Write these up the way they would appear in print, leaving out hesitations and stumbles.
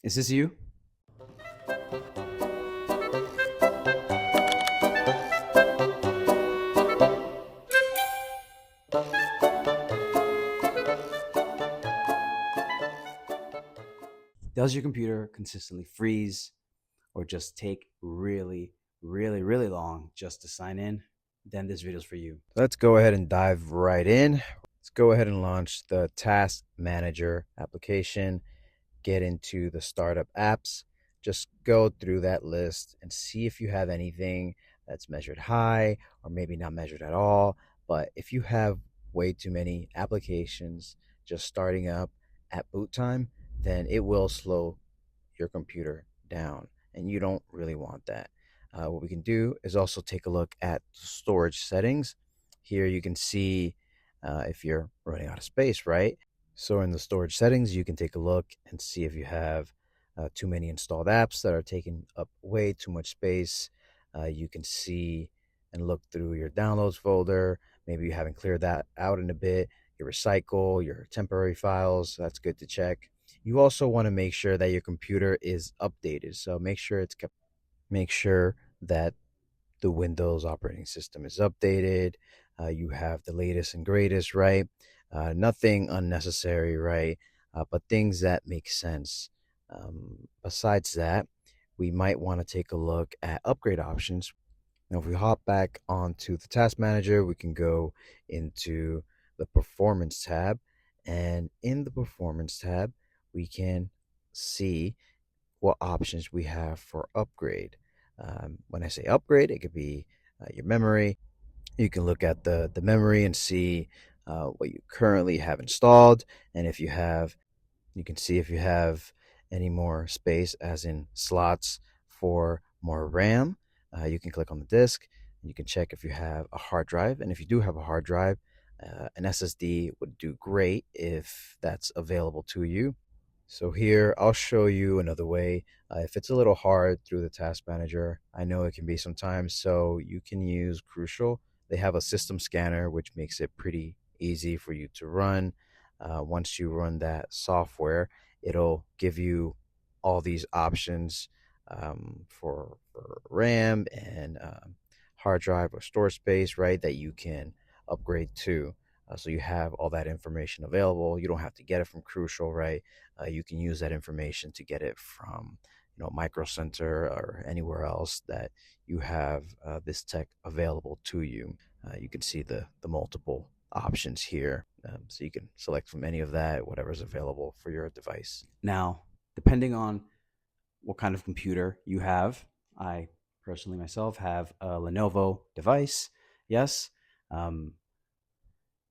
Is this you? Does your computer consistently freeze or just take really long just to sign in? Then this video is for you. Let's go ahead and dive right in. Let's go ahead and launch the Task Manager application, get into the startup apps, just go through that list and see if you have anything that's measured high or maybe not measured at all. But if you have way too many applications just starting up at boot time, then it will slow your computer down, and you don't really want that. What we can do is also take a look at storage settings. Here you can see if you're running out of space, right? So in the storage settings, you can take a look and see if you have too many installed apps that are taking up way too much space. You can see and look through your downloads folder. Maybe you haven't cleared that out in a bit. Your recycle, your temporary files, that's good to check. You also want to make sure that your computer is updated. So make sure it's kept, make sure that the Windows operating system is updated. You have the latest and greatest, right? Nothing unnecessary, right? But things that make sense. Besides that, we might want to take a look at upgrade options. Now, if we hop back onto the Task Manager, we can go into the Performance tab. And in the Performance tab, we can see what options we have for upgrade. When I say upgrade, it could be your memory. You can look at the memory and see what you currently have installed. And if you have, you can see if you have any more space, as in slots for more RAM. You can click on the disk and you can check if you have a hard drive. And if you do have a hard drive, an SSD would do great if that's available to you. So here, I'll show you another way. If it's a little hard through the Task Manager, I know it can be sometimes, so you can use Crucial. They have a system scanner, which makes it pretty easy for you to run. Once you run that software, it'll give you all these options for RAM and hard drive or storage space, right, that you can upgrade to. So you have all that information available. You don't have to get it from Crucial, right? You can use that information to get it from, Micro Center or anywhere else that you have this tech available to you. You can see the multiple options here, so you can select from any of that, whatever's available for your device. Now, depending on what kind of computer you have, I personally myself have a Lenovo device. Yes. Um,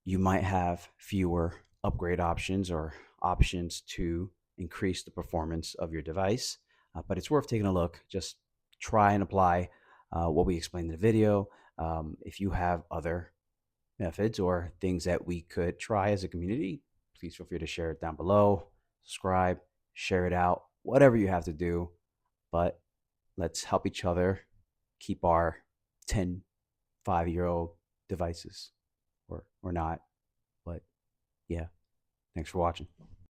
you might have fewer upgrade options or options to increase the performance of your device, but it's worth taking a look. Just try and apply what we explained in the video. If you have other methods or things that we could try as a community, please feel free to share it down below. Subscribe, share it out, whatever you have to do. But let's help each other keep our 10, 5-year-old devices, or not. But yeah, thanks for watching.